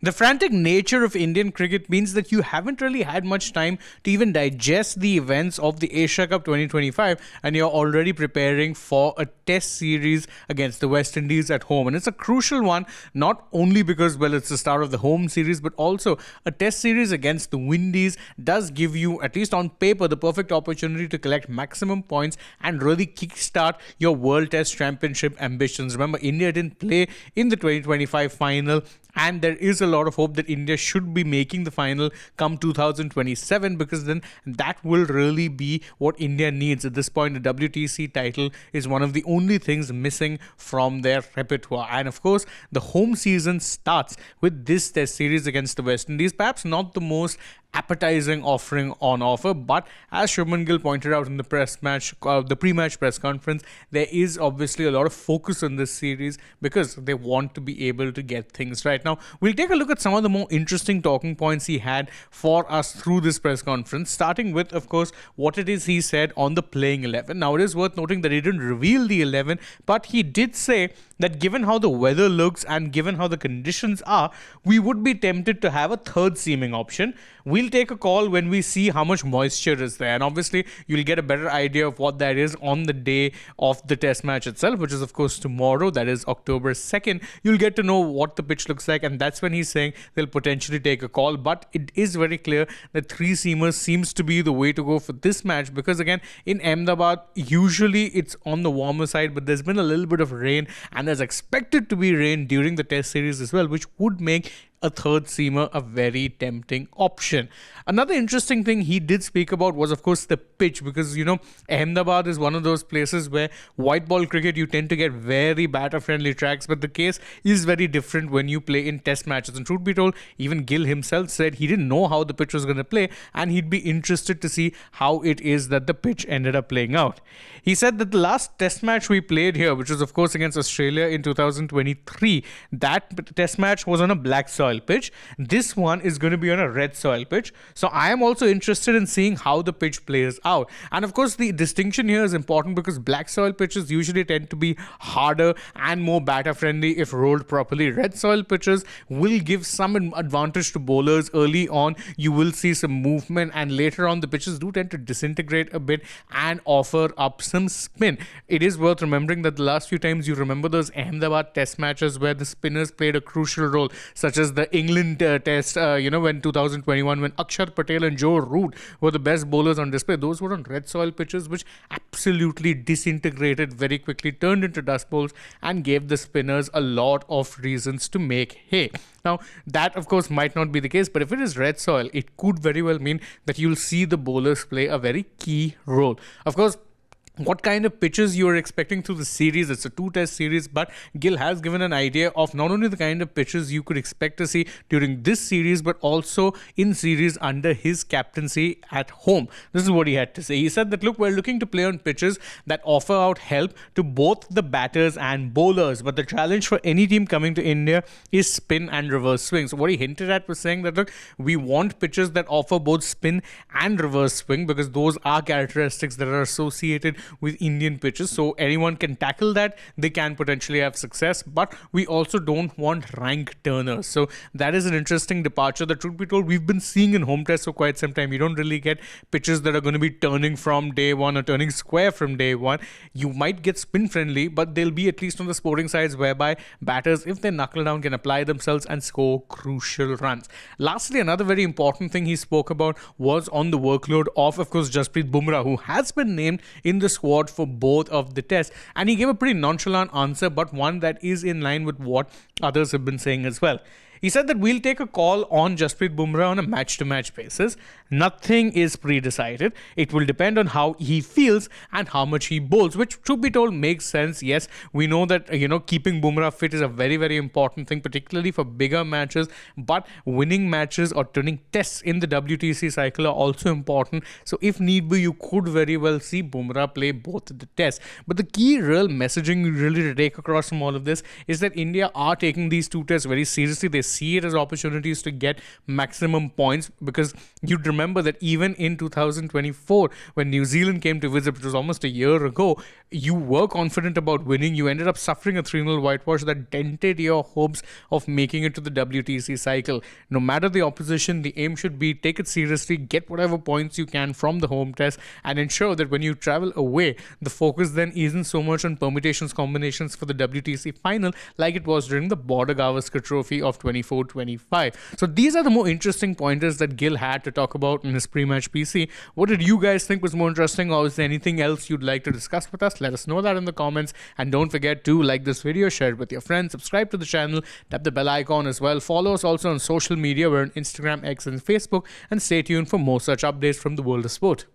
The frantic nature of Indian cricket means that you haven't really had much time to even digest the events of the Asia Cup 2025, and you're already preparing for a test series against the West Indies at home. And it's a crucial one, not only because, well, it's the start of the home series, but also a test series against the Windies does give you, at least on paper, the perfect opportunity to collect maximum points and really kickstart your World Test Championship ambitions. Remember, India didn't play in the 2025 final, and there is a lot of hope that India should be making the final come 2027, because then that will really be what India needs. At this point, the WTC title is one of the only things missing from their repertoire. And of course, the home season starts with this test series against the West Indies. Perhaps not the most appetizing offering on offer, but as Shubman Gill pointed out in the the pre-match press conference, there is obviously a lot of focus on this series because they want to be able to get things right. Now, we'll take a look at some of the more interesting talking points he had for us through this press conference, starting with, of course, what it is he said on the playing 11. Now, it is worth noting that he didn't reveal the 11, but he did say that given how the weather looks and given how the conditions are, we would be tempted to have a third seaming option. We'll take a call when we see how much moisture is there, and obviously you'll get a better idea of what that is on the day of the test match itself, which is of course tomorrow, that is October 2nd. You'll get to know what the pitch looks like, and that's when he's saying they'll potentially take a call. But it is very clear that three seamers seems to be the way to go for this match, because again, in Ahmedabad, usually it's on the warmer side, but there's been a little bit of rain, and there's expected to be rain during the test series as well, which would make a third seamer a very tempting option. Another interesting thing he did speak about was, of course, the pitch, because, Ahmedabad is one of those places where white ball cricket, you tend to get very batter-friendly tracks, but the case is very different when you play in test matches. And truth be told, even Gill himself said he didn't know how the pitch was going to play, and he'd be interested to see how it is that the pitch ended up playing out. He said that the last test match we played here, which was, of course, against Australia in 2023, that test match was on a black soil pitch. This one is going to be on a red soil pitch. So I am also interested in seeing how the pitch plays out. And of course, the distinction here is important because black soil pitches usually tend to be harder and more batter friendly if rolled properly. Red soil pitches will give some advantage to bowlers early on. You will see some movement, and later on the pitches do tend to disintegrate a bit and offer up some spin. It is worth remembering that the last few times you remember those Ahmedabad test matches where the spinners played a crucial role, such as the England test, when 2021, when Akshar Patel and Joe Root were the best bowlers on display. Those were on red soil pitches, which absolutely disintegrated very quickly, turned into dust bowls, and gave the spinners a lot of reasons to make hay. Now, that of course might not be the case, but if it is red soil, it could very well mean that you'll see the bowlers play a very key role. Of course, what kind of pitches you are expecting through the series? It's a two-test series, but Gill has given an idea of not only the kind of pitches you could expect to see during this series, but also in series under his captaincy at home. This is what he had to say. He said that, look, we're looking to play on pitches that offer out help to both the batters and bowlers, but the challenge for any team coming to India is spin and reverse swing. So what he hinted at was saying that, look, we want pitches that offer both spin and reverse swing, because those are characteristics that are associated with Indian pitches. So anyone can tackle that, they can potentially have success, but we also don't want rank turners. So that is an interesting departure. The truth be told, we've been seeing in home tests for quite some time. You don't really get pitches that are going to be turning from day one or turning square from day one. You might get spin friendly, but they'll be at least on the sporting sides whereby batters, if they knuckle down, can apply themselves and score crucial runs. Lastly, another very important thing he spoke about was on the workload of course, Jasprit Bumrah, who has been named in the squad for both of the tests, and he gave a pretty nonchalant answer, but one that is in line with what others have been saying as well. He said that we'll take a call on Jasprit Bumrah on a match-to-match basis. Nothing is pre-decided. It will depend on how he feels and how much he bowls, which, truth be told, makes sense. Yes, we know that, keeping Bumrah fit is a very, very important thing, particularly for bigger matches, but winning matches or turning tests in the WTC cycle are also important. So if need be, you could very well see Bumrah play both the tests. But the key real messaging really to take across from all of this is that India are taking these two tests very seriously. They see it as opportunities to get maximum points, because you'd remember that even in 2024, when New Zealand came to visit, which was almost a year ago, you were confident about winning. You ended up suffering a 3-0 whitewash that dented your hopes of making it to the WTC cycle. No matter the opposition, the aim should be take it seriously, get whatever points you can from the home test, and ensure that when you travel away, the focus then isn't so much on permutations, combinations for the WTC final like it was during the Border Gavaskar Trophy of 24-25. So these are the more interesting pointers that Gill had to talk about in his pre-match PC. What did you guys think was more interesting, or is there anything else you'd like to discuss with us? Let us know that in the comments, and don't forget to like this video, share it with your friends, subscribe to the channel, tap the bell icon as well. Follow us also on social media. We're on Instagram, X, and Facebook, and stay tuned for more such updates from the world of sport.